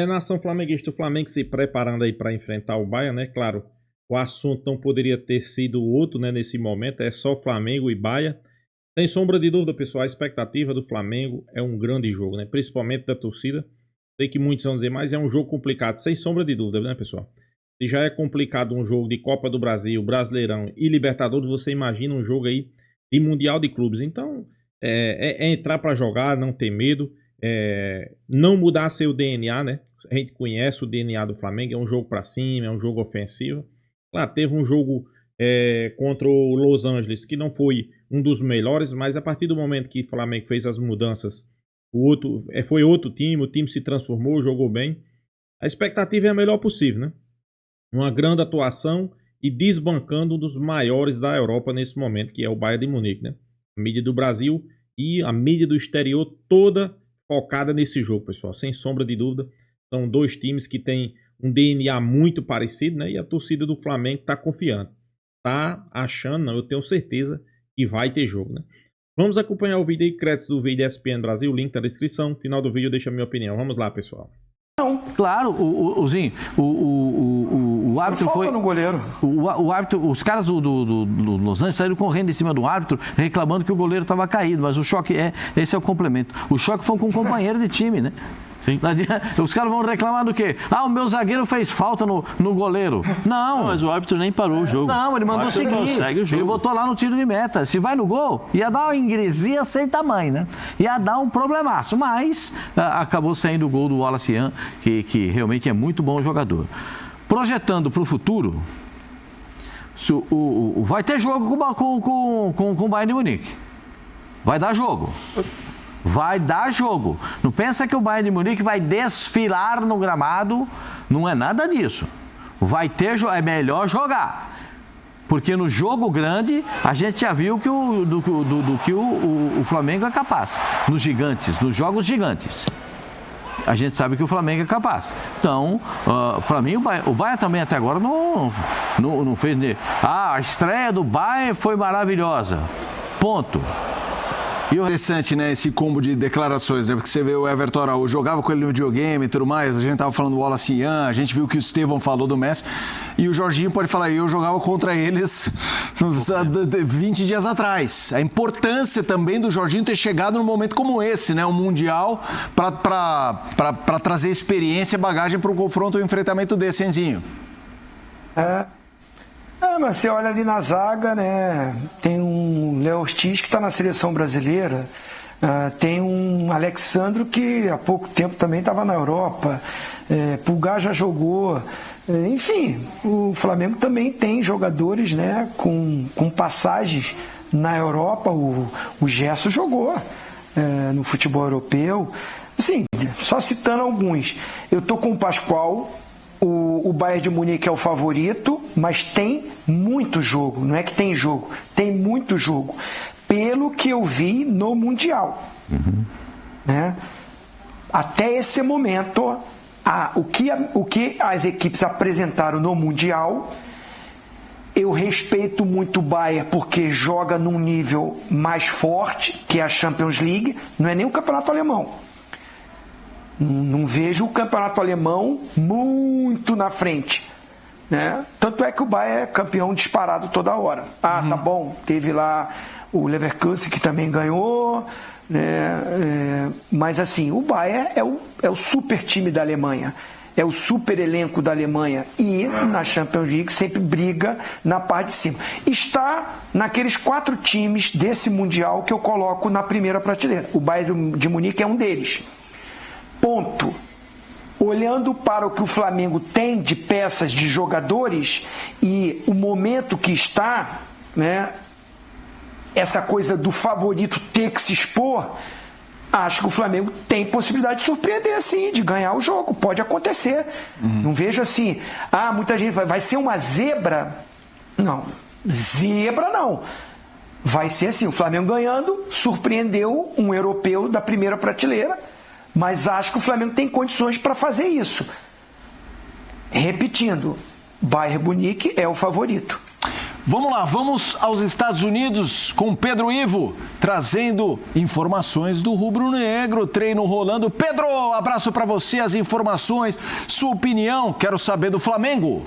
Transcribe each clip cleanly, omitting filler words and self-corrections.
Nação flamenguista, o Flamengo se preparando aí para enfrentar o Bahia, né? Claro, o assunto não poderia ter sido outro, né? Nesse momento, é só Flamengo e Bahia. Sem sombra de dúvida, pessoal, a expectativa do Flamengo é um grande jogo, né? Principalmente da torcida. Sei que muitos vão dizer, mas é um jogo complicado, sem sombra de dúvida, né, pessoal? Se já é complicado um jogo de Copa do Brasil, Brasileirão e Libertadores, você imagina um jogo aí de Mundial de Clubes. Então, é entrar para jogar, não ter medo, não mudar seu DNA, né? A gente conhece o DNA do Flamengo, é um jogo para cima, é um jogo ofensivo. Claro, teve um jogo contra o Los Angeles, que não foi um dos melhores, mas a partir do momento que o Flamengo fez as mudanças, foi outro time, o time se transformou, jogou bem. A expectativa é a melhor possível, né? Uma grande atuação e desbancando um dos maiores da Europa nesse momento, que é o Bayern de Munique, né? A mídia do Brasil e a mídia do exterior toda focada nesse jogo, pessoal, sem sombra de dúvida. São dois times que têm um DNA muito parecido, né? E a torcida do Flamengo está confiando. Tá achando, não, eu tenho certeza que vai ter jogo, né? Vamos acompanhar o vídeo aí, créditos do vídeo ESPN Brasil, link tá na descrição. No final do vídeo eu deixo a minha opinião. Vamos lá, pessoal. Não, claro, Zinho, o árbitro foi... no goleiro. O árbitro, os caras do Los Angeles saíram correndo em cima do árbitro, reclamando que o goleiro estava caído, mas o choque esse é o complemento. O choque foi com um companheiro de time, né? Sim. Os caras vão reclamar do quê? O meu zagueiro fez falta no goleiro. Não, mas o árbitro nem parou o jogo. Não, ele mandou seguir. Segue o jogo. Ele botou lá no tiro de meta. Se vai no gol, ia dar uma ingresia sem tamanho, né? Ia dar um problemaço, mas acabou saindo o gol do Wallace Yan, que realmente é muito bom jogador. Projetando para o futuro, vai ter jogo com o Bayern de Munique. Vai dar jogo. Vai dar jogo. Não pensa que o Bayern de Munique vai desfilar no gramado. Não é nada disso. Vai ter jogo. É melhor jogar. Porque no jogo grande, a gente já viu que o Flamengo é capaz. Nos gigantes, nos jogos gigantes. A gente sabe que o Flamengo é capaz. Então, para mim, o Bayern também até agora não fez... a estreia do Bayern foi maravilhosa. Ponto. Interessante, né, esse combo de declarações, né, porque você vê o Everton Araújo, jogava com ele no videogame e tudo mais, a gente tava falando do Wallace Yan, a gente viu que o Estevão falou do Messi, e o Jorginho pode falar, eu jogava contra eles 20 dias atrás. A importância também do Jorginho ter chegado num momento como esse, né, um Mundial, para trazer experiência e bagagem para um confronto, um enfrentamento desse, Enzinho. Mas você olha ali na zaga, né? Tem um Léo Ortiz que está na seleção brasileira, tem um Alexandro que há pouco tempo também estava na Europa, Pulgar já jogou, enfim, o Flamengo também tem jogadores, né, com passagens na Europa, o Gerson jogou no futebol europeu, assim, só citando alguns. Eu tô com o Pascoal. O Bayern de Munique é o favorito, mas tem muito jogo. Não é que tem jogo, tem muito jogo. Pelo que eu vi no Mundial. Né? Até esse momento, o que as equipes apresentaram no Mundial, eu respeito muito o Bayern porque joga num nível mais forte, que é a Champions League, não é nem o campeonato alemão. Não vejo o campeonato alemão muito na frente, né? Tanto é que o Bayern é campeão disparado toda hora. Tá bom, teve lá o Leverkusen que também ganhou, né? Mas assim, o Bayern é o super time da Alemanha, é o super elenco da Alemanha e na Champions League sempre briga na parte de cima. Está naqueles 4 times desse Mundial que eu coloco na primeira prateleira. O Bayern de Munique é um deles. Ponto. Olhando para o que o Flamengo tem de peças de jogadores e o momento que está, né, essa coisa do favorito ter que se expor, acho que o Flamengo tem possibilidade de surpreender, sim, de ganhar o jogo. Pode acontecer. Não vejo assim, muita gente vai ser uma zebra. Não, zebra não. Vai ser assim, o Flamengo ganhando, surpreendeu um europeu da primeira prateleira. Mas acho que o Flamengo tem condições para fazer isso. Repetindo, Bayern Munique é o favorito. Vamos lá, vamos aos Estados Unidos com Pedro Ivo, trazendo informações do rubro-negro, treino rolando. Pedro, abraço para você, as informações, sua opinião, quero saber do Flamengo.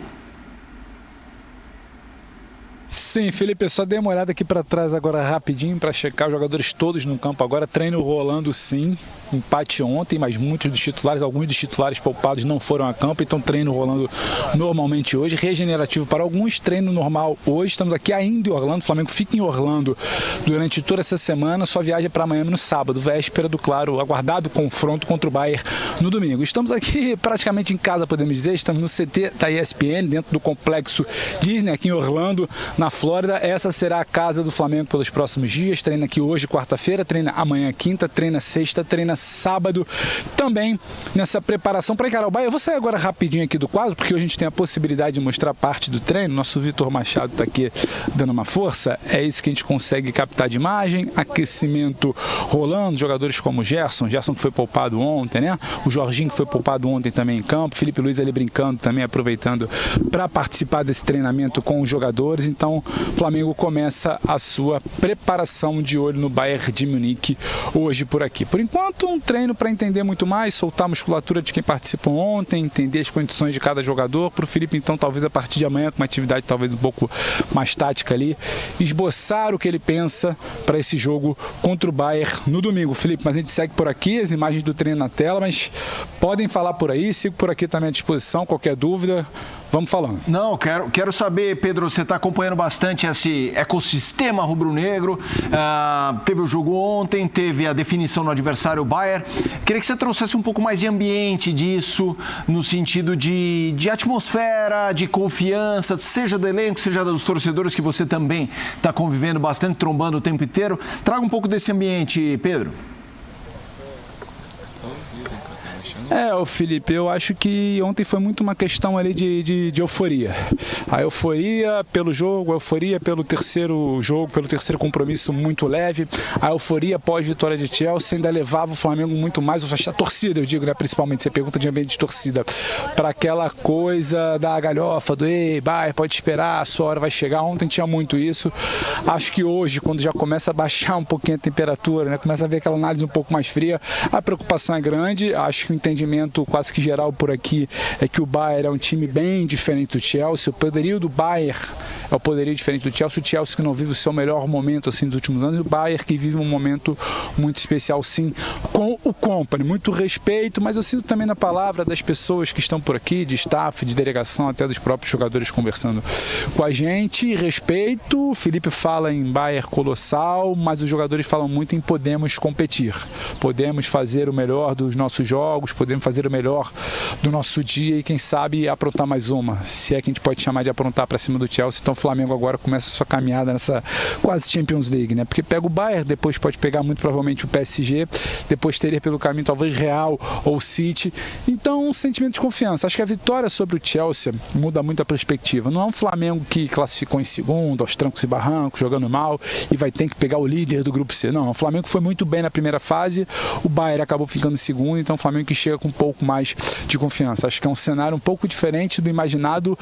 Sim, Felipe, eu só dei uma olhada aqui para trás agora rapidinho para checar os jogadores todos no campo agora. Treino rolando sim, empate ontem, mas muitos dos titulares, alguns dos titulares poupados não foram a campo, então treino rolando normalmente hoje. Regenerativo para alguns, treino normal hoje. Estamos aqui ainda em Orlando, o Flamengo fica em Orlando durante toda essa semana, só viaja para Miami no sábado, véspera do, claro, aguardado confronto contra o Bayern no domingo. Estamos aqui praticamente em casa, podemos dizer, estamos no CT da ESPN, dentro do complexo Disney, aqui em Orlando, na Flórida. Essa será a casa do Flamengo pelos próximos dias. Treina aqui hoje, quarta-feira, treina amanhã, quinta, treina sexta, treina sábado. Também nessa preparação para encarar o Bahia. Eu vou sair agora rapidinho aqui do quadro, porque hoje a gente tem a possibilidade de mostrar parte do treino. Nosso Vitor Machado está aqui dando uma força. É isso que a gente consegue captar de imagem. Aquecimento rolando. Jogadores como o Gerson que foi poupado ontem, né? O Jorginho que foi poupado ontem também em campo. Felipe Luiz ali brincando também, aproveitando para participar desse treinamento com os jogadores. Então, o Flamengo começa a sua preparação de olho no Bayern de Munique hoje por aqui. Por enquanto, um treino para entender muito mais, soltar a musculatura de quem participou ontem, entender as condições de cada jogador. Para o Felipe, então, talvez a partir de amanhã, com uma atividade talvez um pouco mais tática ali, esboçar o que ele pensa para esse jogo contra o Bayern no domingo. Felipe, mas a gente segue por aqui, as imagens do treino na tela, mas podem falar por aí, sigo por aqui também à disposição, qualquer dúvida. Vamos falando. Não, quero saber, Pedro, você está acompanhando bastante esse ecossistema rubro-negro. Teve o jogo ontem, teve a definição no adversário Bayern. Queria que você trouxesse um pouco mais de ambiente disso, no sentido de atmosfera, de confiança, seja do elenco, seja dos torcedores, que você também está convivendo bastante, trombando o tempo inteiro. Traga um pouco desse ambiente, Pedro. O Felipe, eu acho que ontem foi muito uma questão ali de euforia. A euforia pelo jogo, a euforia pelo terceiro jogo, pelo terceiro compromisso muito leve, a euforia pós-vitória de Chelsea ainda levava o Flamengo muito mais, a torcida, eu digo, né, principalmente, você pergunta de ambiente de torcida, para aquela coisa da galhofa, do ei, Bayern, pode esperar, a sua hora vai chegar. Ontem tinha muito isso. Acho que hoje, quando já começa a baixar um pouquinho a temperatura, né, começa a ver aquela análise um pouco mais fria, a preocupação é grande. Acho que o entendimento quase que geral por aqui é que o Bayern é um time bem diferente do Chelsea. O poderio do Bayern é o poderio diferente do Chelsea. O Chelsea que não vive o seu melhor momento assim dos últimos anos, e o Bayern que vive um momento muito especial sim com o Company. Muito respeito, mas eu sinto também na palavra das pessoas que estão por aqui, de staff, de delegação, até dos próprios jogadores conversando com a gente. Respeito, o Felipe fala em Bayern colossal, mas os jogadores falam muito em podemos competir, podemos fazer o melhor dos nossos jogos, podemos fazer o melhor do nosso dia e quem sabe aprontar mais uma, se é que a gente pode chamar de aprontar para cima do Chelsea. Então o Flamengo agora começa a sua caminhada nessa quase Champions League, né? Porque pega o Bayern, depois pode pegar muito provavelmente o PSG, depois teria pelo caminho talvez Real ou City. Então um sentimento de confiança. Acho que a vitória sobre o Chelsea muda muito a perspectiva. Não é um Flamengo que classificou em segundo, aos trancos e barrancos, jogando mal e vai ter que pegar o líder do grupo C. Não, o Flamengo foi muito bem na primeira fase, o Bayern acabou ficando em segundo, então o Flamengo que chega com um pouco mais de confiança. Acho que é um cenário um pouco diferente do imaginado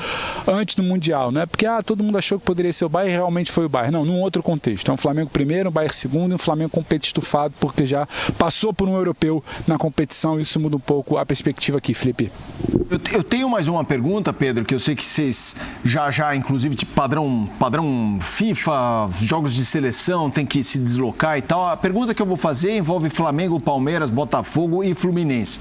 antes do Mundial, não é porque todo mundo achou que poderia ser o Bayern e realmente foi o Bayern. Não, num outro contexto. É um Flamengo primeiro, um Bayern segundo e um Flamengo compete estufado porque já passou por um europeu na competição. Isso muda um pouco a perspectiva aqui, Felipe. Eu tenho mais uma pergunta, Pedro, que eu sei que vocês já inclusive, de padrão FIFA, jogos de seleção, tem que se deslocar e tal. A pergunta que eu vou fazer envolve Flamengo, Palmeiras, Botafogo e Fluminense.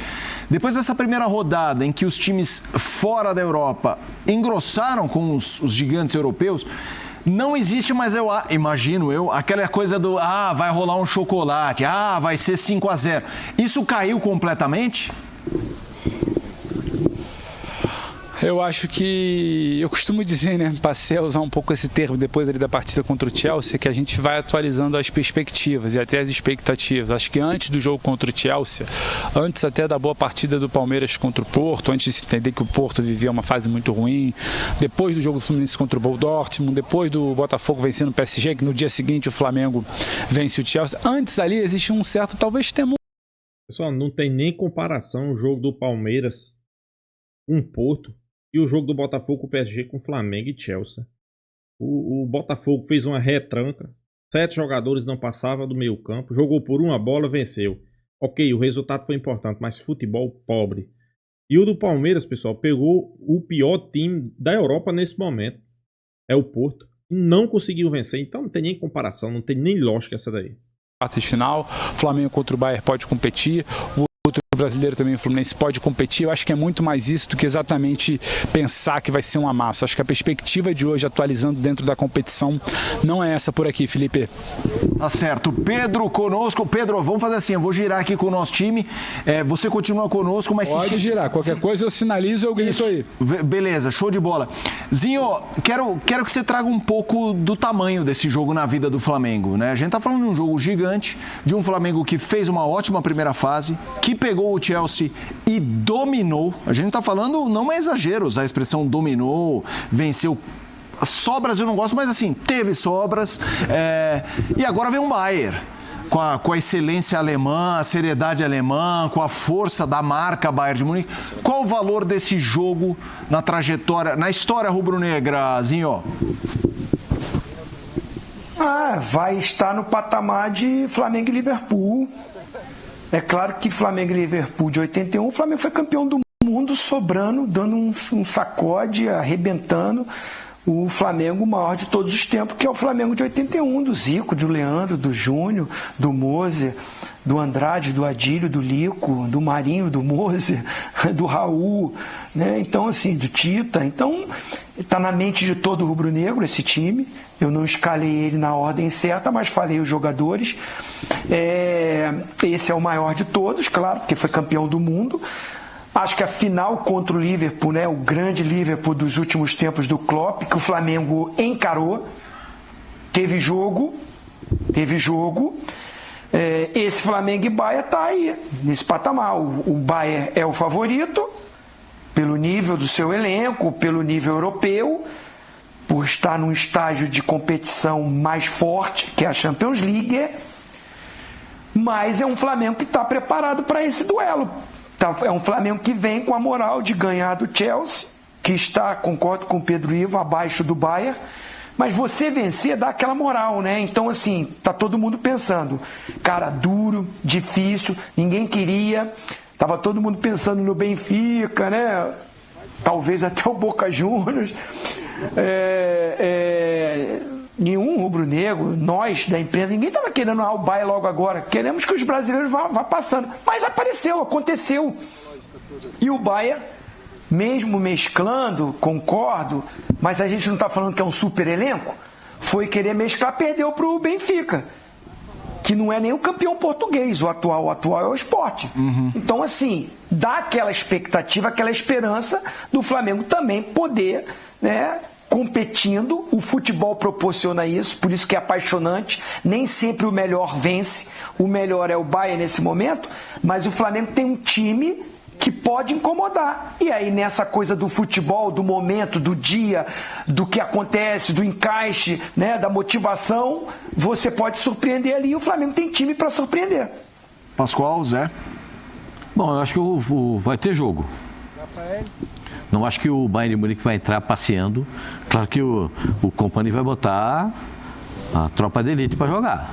Depois dessa primeira rodada em que os times fora da Europa engrossaram com os gigantes europeus, não existe mais, imagino eu, aquela coisa do vai rolar um chocolate, vai ser 5-0. Isso caiu completamente? Eu acho que, eu costumo dizer, né, passei a usar um pouco esse termo depois ali da partida contra o Chelsea, que a gente vai atualizando as perspectivas e até as expectativas. Acho que antes do jogo contra o Chelsea, antes até da boa partida do Palmeiras contra o Porto, antes de se entender que o Porto vivia uma fase muito ruim, depois do jogo do Fluminense contra o Dortmund, depois do Botafogo vencendo o PSG, que no dia seguinte o Flamengo vence o Chelsea, antes ali existe um certo, talvez temor. Pessoal, não tem nem comparação o jogo do Palmeiras com o Porto e o jogo do Botafogo com o PSG com Flamengo e Chelsea. O Botafogo fez uma retranca, 7 jogadores não passavam do meio campo, jogou por uma bola, venceu. Ok, o resultado foi importante, mas futebol pobre. E o do Palmeiras, pessoal, pegou o pior time da Europa nesse momento. É o Porto. E não conseguiu vencer, então não tem nem comparação, não tem nem lógica essa daí. Quartas de final, Flamengo contra o Bayern pode competir, o outro brasileiro também, o Fluminense, pode competir. Eu acho que é muito mais isso do que exatamente pensar que vai ser um amasso. Acho que a perspectiva de hoje, atualizando dentro da competição, não é essa por aqui, Felipe. Tá certo. Pedro conosco. Pedro, vamos fazer assim, eu vou girar aqui com o nosso time. Você continua conosco, mas... Pode girar. Qualquer coisa eu sinalizo, eu grito aí. Beleza, show de bola. Zinho, quero que você traga um pouco do tamanho desse jogo na vida do Flamengo, né? A gente tá falando de um jogo gigante, de um Flamengo que fez uma ótima primeira fase, que pegou o Chelsea e dominou. A gente tá falando, não é exagero usar a expressão dominou, venceu. Sobras eu não gosto, mas assim, teve sobras. E agora vem um Bayern. Com a excelência alemã, a seriedade alemã, com a força da marca Bayern de Munique. Qual o valor desse jogo na trajetória, na história rubro-negra, Zinho? Vai estar no patamar de Flamengo e Liverpool. É claro que Flamengo e Liverpool de 81, o Flamengo foi campeão do mundo sobrando, dando um sacode, arrebentando o Flamengo o maior de todos os tempos, que é o Flamengo de 81, do Zico, do Leandro, do Júnior, do Moser, do Andrade, do Adílio, do Lico, do Marinho, do Moser, do Raul, né? Então, assim, do Tita. Então, está na mente de todo rubro-negro esse time. Eu não escalei ele na ordem certa, mas falei os jogadores. Esse é o maior de todos, claro, porque foi campeão do mundo. Acho que a final contra o Liverpool, né, o grande Liverpool dos últimos tempos do Klopp, que o Flamengo encarou, teve jogo. Esse Flamengo e Bayern está aí, nesse patamar. O Bayern é o favorito, pelo nível do seu elenco, pelo nível europeu, por estar num estágio de competição mais forte, que é a Champions League, mas é um Flamengo que está preparado para esse duelo. É um Flamengo que vem com a moral de ganhar do Chelsea, que está, concordo com o Pedro Ivo, abaixo do Bayern, mas você vencer dá aquela moral, né? Então, assim, tá todo mundo pensando, cara, duro, difícil, ninguém queria, tava todo mundo pensando no Benfica, né? Talvez até o Boca Juniors. Nenhum rubro-negro, nós da imprensa, ninguém estava querendo o Bayern logo agora. Queremos que os brasileiros vá passando. Mas aconteceu. E o Bayern, mesmo mesclando, concordo, mas a gente não está falando que é um super elenco, foi querer mesclar, perdeu para o Benfica, que não é nem o campeão português, o atual é o Sport. Então, assim, dá aquela expectativa, aquela esperança do Flamengo também poder, né, competindo. O futebol proporciona isso, por isso que é apaixonante. Nem sempre o melhor vence, o melhor é o Bayern nesse momento, mas o Flamengo tem um time que pode incomodar. E aí, nessa coisa do futebol, do momento, do dia, do que acontece, do encaixe, né, da motivação, você pode surpreender ali, e o Flamengo tem time para surpreender. Pascoal, Zé? Bom, eu acho que vai ter jogo. Não acho que o Bayern de Munique vai entrar passeando. Claro que o Kompany vai botar a tropa de elite para jogar.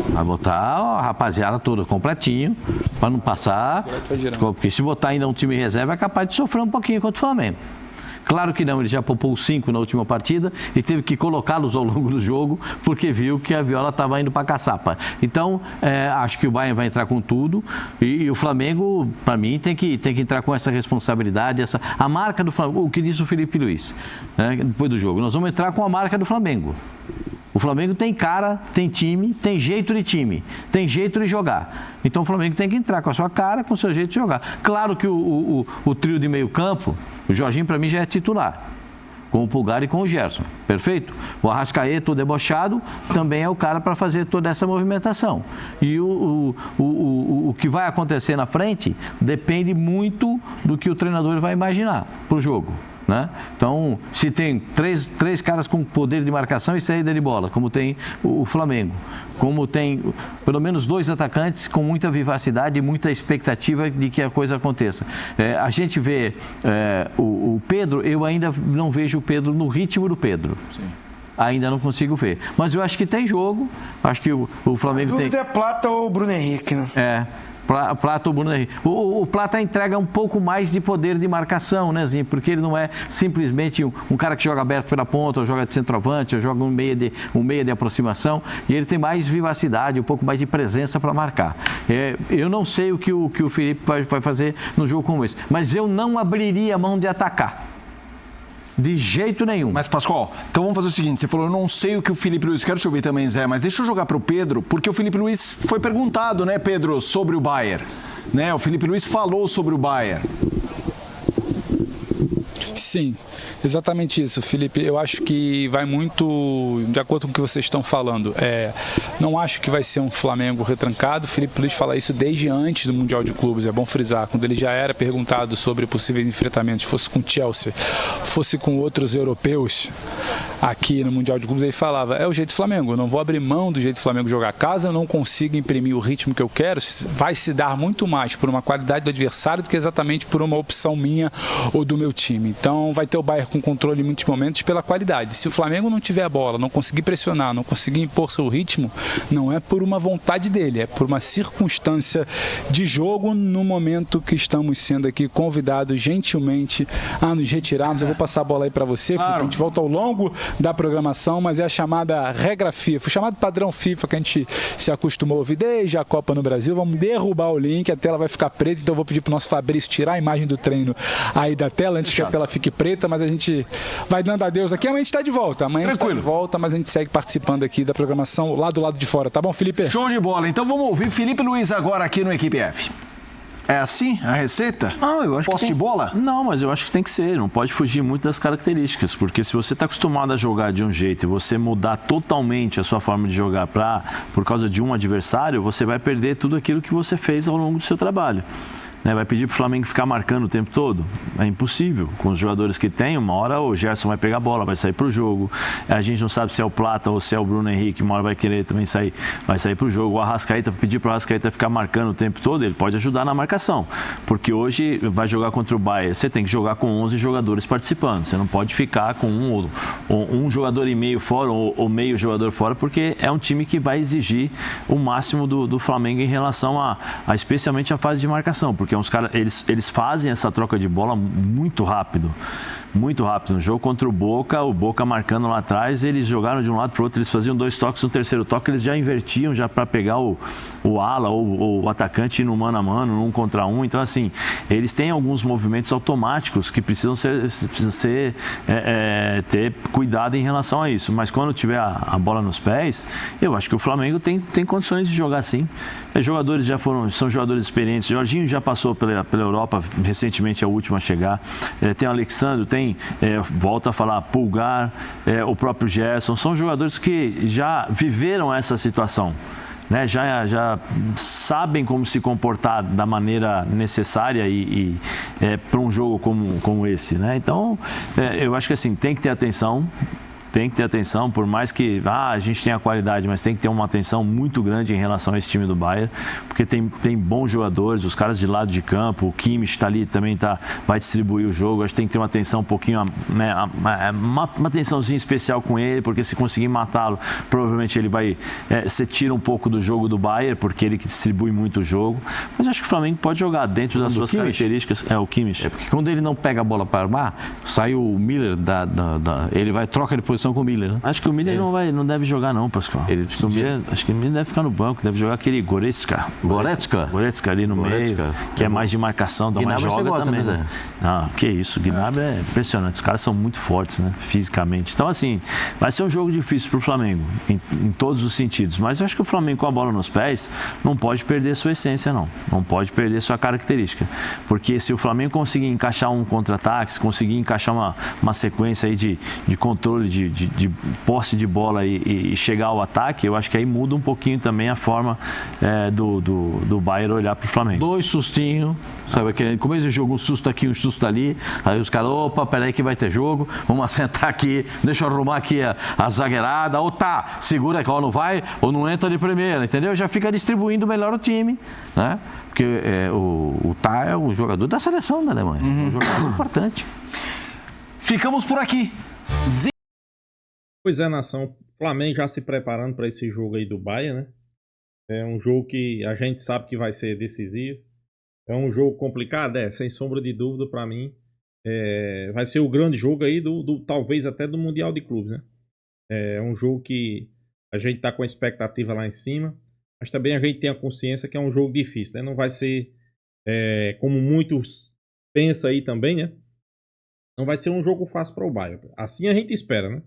Vai botar a rapaziada toda completinho, para não passar. Porque se botar ainda um time reserva, é capaz de sofrer um pouquinho contra o Flamengo. Claro que não, ele já poupou 5 na última partida e teve que colocá-los ao longo do jogo, porque viu que a Viola estava indo para a caçapa. Então, acho que o Bayern vai entrar com tudo e o Flamengo, para mim, tem que entrar com essa responsabilidade, a marca do Flamengo, o que disse o Felipe Luiz, né, depois do jogo. Nós vamos entrar com a marca do Flamengo. O Flamengo tem cara, tem time, tem jeito de time, tem jeito de jogar. Então o Flamengo tem que entrar com a sua cara, com o seu jeito de jogar. Claro que o trio de meio campo, o Jorginho para mim já é titular, com o Pulgar e com o Gerson, perfeito? O Arrascaeta, o debochado, também é o cara para fazer toda essa movimentação. E o que vai acontecer na frente depende muito do que o treinador vai imaginar para o jogo. Né? Então, se tem três caras com poder de marcação e saída de bola, como tem o Flamengo, como tem pelo menos 2 atacantes com muita vivacidade e muita expectativa de que a coisa aconteça. A gente vê o Pedro, eu ainda não vejo o Pedro no ritmo do Pedro. Sim. ainda não consigo ver. Mas eu acho que tem jogo, acho que o Flamengo tem... A dúvida é Plata ou Bruno Henrique, né? Plata ou Bruno Henrique. O Plata entrega um pouco mais de poder de marcação, né, Zinho? Porque ele não é simplesmente um cara que joga aberto pela ponta, ou joga de centroavante, ou joga um meia de aproximação, e ele tem mais vivacidade, um pouco mais de presença para marcar. Eu não sei o que o Felipe vai fazer no jogo como esse, mas eu não abriria a mão de atacar. De jeito nenhum. Mas, Pascoal, então vamos fazer o seguinte, você falou, eu não sei o que o Felipe Luiz, quero te ouvir também, Zé, mas deixa eu jogar para o Pedro, porque o Felipe Luiz foi perguntado, né, Pedro, sobre o Bayern, né, o Felipe Luiz falou sobre o Bayern. Sim, exatamente isso, Felipe. Eu acho que vai muito de acordo com o que vocês estão falando. Não acho que vai ser um Flamengo retrancado. O Felipe Luiz fala isso desde antes do Mundial de Clubes, é bom frisar. Quando ele já era perguntado sobre possíveis enfrentamentos, fosse com Chelsea, fosse com outros europeus aqui no Mundial de Clubes, ele falava, é o jeito do Flamengo, eu não vou abrir mão do jeito do Flamengo jogar. Caso eu não consiga imprimir o ritmo que eu quero, vai se dar muito mais por uma qualidade do adversário do que exatamente por uma opção minha ou do meu time. Então vai ter o Bayern com controle em muitos momentos pela qualidade. Se o Flamengo não tiver a bola, não conseguir pressionar, não conseguir impor seu ritmo, não é por uma vontade dele, é por uma circunstância de jogo no momento que estamos sendo aqui convidados gentilmente a nos retirarmos. Eu vou passar a bola aí para você, Felipe. A gente volta ao longo da programação, mas é a chamada regra FIFA, o chamado padrão FIFA que a gente se acostumou a ouvir desde a Copa no Brasil. Vamos derrubar o link, a tela vai ficar preta, então eu vou pedir para o nosso Fabrício tirar a imagem do treino aí da tela, antes que a tela fique preta, mas a gente vai dando adeus aqui. Amanhã a gente está de volta, mas a gente segue participando aqui da programação lá do lado de fora, tá bom, Felipe? Show de bola, então vamos ouvir Felipe Luiz agora aqui no Equipe F. É assim a receita? Não, eu acho Posse de bola? Não, mas eu acho que tem que ser. Não pode fugir muito das características. Porque se você está acostumado a jogar de um jeito e você mudar totalmente a sua forma de jogar por causa de um adversário, você vai perder tudo aquilo que você fez ao longo do seu trabalho. Vai pedir para o Flamengo ficar marcando o tempo todo? É impossível. Com os jogadores que tem, uma hora o Gerson vai pegar a bola, vai sair para o jogo. A gente não sabe se é o Plata ou se é o Bruno Henrique, uma hora vai querer também sair, vai sair para o jogo. O Arrascaeta, pedir para o Arrascaeta ficar marcando o tempo todo, ele pode ajudar na marcação. Porque hoje vai jogar contra o Bayern, você tem que jogar com 11 jogadores participando. Você não pode ficar com um jogador e meio fora ou meio jogador fora, porque é um time que vai exigir o máximo do Flamengo em relação a especialmente a fase de marcação. Porque os caras, eles fazem essa troca de bola muito rápido. Muito rápido. No jogo contra o Boca marcando lá atrás, eles jogaram de um lado para o outro, eles faziam 2 toques, no terceiro toque eles já invertiam já para pegar o ala ou o atacante no mano a mano, no 1 contra 1. Então, assim, eles têm alguns movimentos automáticos que precisam ter cuidado em relação a isso. Mas quando tiver a bola nos pés, eu acho que o Flamengo tem condições de jogar sim. Os jogadores são jogadores experientes. O Jorginho já passou pela Europa, recentemente é o último a chegar. Tem o Alexandre, volta a falar, Pulgar, o próprio Gerson. São jogadores que já viveram essa situação. Já sabem como se comportar da maneira necessária e para um jogo como esse. Então, eu acho que assim, tem que ter atenção. Tem que ter atenção, por mais que a gente tenha qualidade, mas tem que ter uma atenção muito grande em relação a esse time do Bayern, porque tem bons jogadores, os caras de lado de campo, o Kimmich está ali, também vai distribuir o jogo. Acho que tem que ter uma atenção um pouquinho, uma atençãozinha especial com ele, porque se conseguir matá-lo, provavelmente ele vai, você tira um pouco do jogo do Bayern, porque ele que distribui muito o jogo. Mas acho que o Flamengo pode jogar dentro das suas características. O Kimmich. Porque quando ele não pega a bola para armar, sai o Miller, ele vai troca de posição com o Miller, né? Acho que o Miller não deve jogar não, Pascoal. Acho que o Miller deve ficar no banco, deve jogar aquele Goretzka ali no meio, que é mais de marcação, dá mais joga também. Né? Que isso, o Gnabry é impressionante, os caras são muito fortes, né, fisicamente. Então, assim, vai ser um jogo difícil para o Flamengo, em todos os sentidos, mas eu acho que o Flamengo com a bola nos pés não pode perder sua essência, não pode perder sua característica, porque se o Flamengo conseguir encaixar um contra-ataque, se conseguir encaixar uma sequência aí de controle de posse de bola e chegar ao ataque, eu acho que aí muda um pouquinho também a forma do Bayern olhar para o Flamengo. 2 sustinhos, sabe, que no começo do jogo um susto aqui, um susto ali, aí os caras, opa, peraí que vai ter jogo, vamos assentar aqui, deixa eu arrumar aqui a zagueirada, ou segura que não vai, ou não entra de primeira, entendeu? Já fica distribuindo melhor o time, né? Porque o é o jogador da seleção da Alemanha, um jogador importante. Ficamos por aqui. Pois é, nação. Flamengo já se preparando para esse jogo aí do Bahia, né? É um jogo que a gente sabe que vai ser decisivo. É um jogo complicado, sem sombra de dúvida para mim. Vai ser o grande jogo aí talvez até do Mundial de Clubes, né? É um jogo que a gente tá com a expectativa lá em cima, mas também a gente tem a consciência que é um jogo difícil, né? Não vai ser como muitos pensam aí também, né? Não vai ser um jogo fácil para o Bahia. Assim a gente espera, né?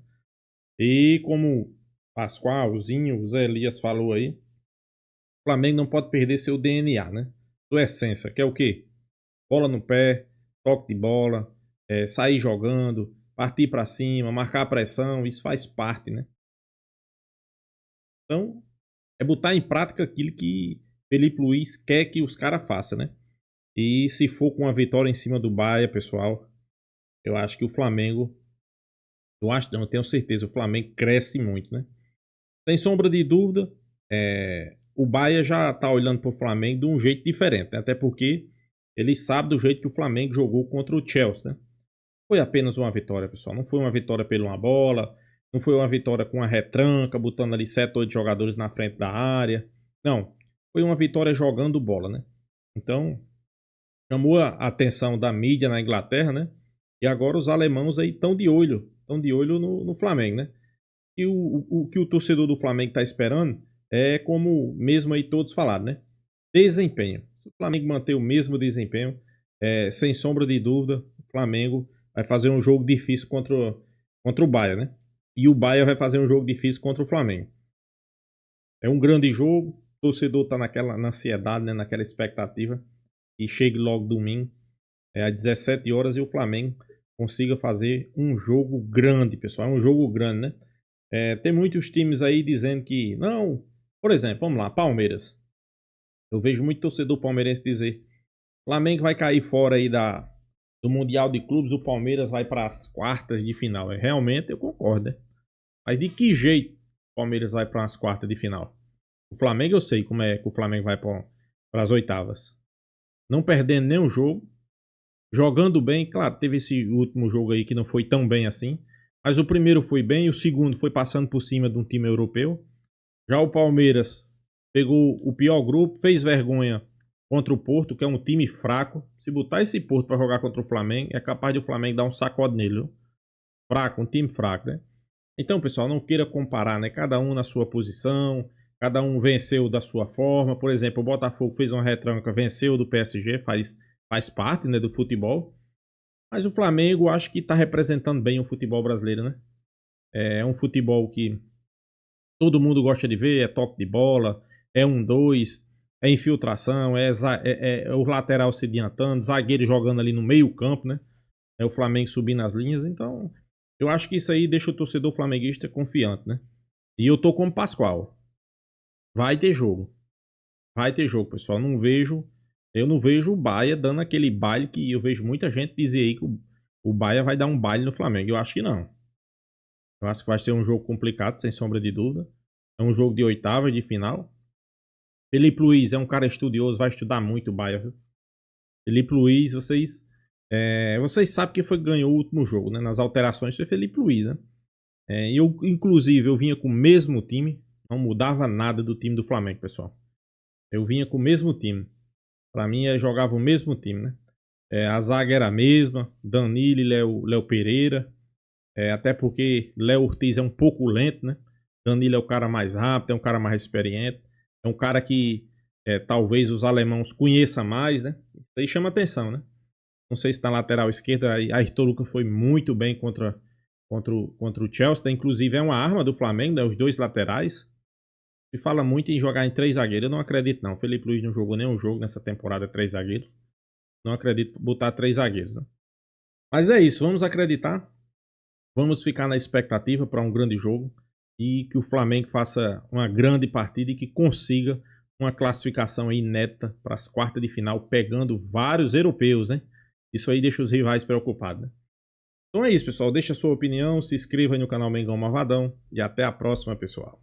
E como Pascoal, o Zinho, o Zé Elias falou aí, o Flamengo não pode perder seu DNA, né? Sua essência, que é o quê? Bola no pé, toque de bola, sair jogando, partir para cima, marcar a pressão, isso faz parte, né? Então, é botar em prática aquilo que Felipe Luiz quer que os caras façam, né? E se for com uma vitória em cima do Bahia, pessoal, eu acho que o Flamengo, eu tenho certeza, o Flamengo cresce muito, né? Sem sombra de dúvida, o Bahia já tá olhando pro Flamengo de um jeito diferente, né? Até porque ele sabe do jeito que o Flamengo jogou contra o Chelsea, né? Foi apenas uma vitória, pessoal. Não foi uma vitória pela uma bola, não foi uma vitória com uma retranca, botando ali 7, 8 jogadores na frente da área. Não, foi uma vitória jogando bola, né? Então, chamou a atenção da mídia na Inglaterra, né? E agora os alemãos aí estão de olho no Flamengo, né? E o que o torcedor do Flamengo está esperando é como mesmo aí todos falaram, né? Desempenho. Se o Flamengo manter o mesmo desempenho, sem sombra de dúvida, o Flamengo vai fazer um jogo difícil contra o Bahia, né? E o Bahia vai fazer um jogo difícil contra o Flamengo. É um grande jogo, o torcedor tá na ansiedade, né? Naquela expectativa. E chegue logo domingo, às 17 horas, e o Flamengo consiga fazer um jogo grande, pessoal. É um jogo grande, né? Tem muitos times aí dizendo que não. Por exemplo, vamos lá, Palmeiras. Eu vejo muito torcedor palmeirense dizer: Flamengo vai cair fora aí do Mundial de Clubes, o Palmeiras vai para as quartas de final. Realmente eu concordo, né? Mas de que jeito o Palmeiras vai para as quartas de final? O Flamengo eu sei como é que o Flamengo vai para as oitavas. Não perdendo nenhum jogo, jogando bem. Claro, teve esse último jogo aí que não foi tão bem assim. Mas o primeiro foi bem, o segundo foi passando por cima de um time europeu. Já o Palmeiras pegou o pior grupo, fez vergonha contra o Porto, que é um time fraco. Se botar esse Porto para jogar contra o Flamengo, é capaz de o Flamengo dar um sacode nele, viu? Fraco, um time fraco, né? Então, pessoal, não queira comparar, né? Cada um na sua posição, cada um venceu da sua forma. Por exemplo, o Botafogo fez uma retranca, venceu do PSG, faz parte, né, do futebol. Mas o Flamengo acho que está representando bem o futebol brasileiro, né? É um futebol que todo mundo gosta de ver, é toque de bola, é 1-2, é infiltração, é o lateral se adiantando, zagueiro jogando ali no meio campo, né? É o Flamengo subindo as linhas, então eu acho que isso aí deixa o torcedor flamenguista confiante, né? E eu tô como Pascoal. Vai ter jogo, pessoal. Eu não vejo o Bahia dando aquele baile que eu vejo muita gente dizer aí que o Bahia vai dar um baile no Flamengo. Eu acho que não. Eu acho que vai ser um jogo complicado, sem sombra de dúvida. É um jogo de oitava, de final. Felipe Luiz é um cara estudioso, vai estudar muito o Bahia, viu? Felipe Luiz, vocês sabem que foi que ganhou o último jogo, né? Nas alterações foi Felipe Luiz, né? Inclusive, eu vinha com o mesmo time, não mudava nada do time do Flamengo, pessoal. Eu vinha com o mesmo time. Pra mim, jogava o mesmo time, né? A zaga era a mesma, Danilo e Léo Pereira. Até porque Léo Ortiz é um pouco lento, né? Danilo é o cara mais rápido, é um cara mais experiente. É um cara que talvez os alemãos conheçam mais, né? Isso aí chama atenção, né? Não sei se na lateral esquerda, a Ayrton Lucas foi muito bem contra o Chelsea. Inclusive é uma arma do Flamengo, né? Os dois laterais. Se fala muito em jogar em 3 zagueiros. Eu não acredito não. O Felipe Luiz não jogou nenhum jogo nessa temporada 3 zagueiros. Não acredito botar 3 zagueiros, né? Mas é isso, vamos acreditar. Vamos ficar na expectativa para um grande jogo. E que o Flamengo faça uma grande partida e que consiga uma classificação aí neta para as quartas de final, pegando vários europeus, né? Isso aí deixa os rivais preocupados, né? Então é isso, pessoal. Deixa a sua opinião, se inscreva aí no canal Mengão Malvadão e até a próxima, pessoal.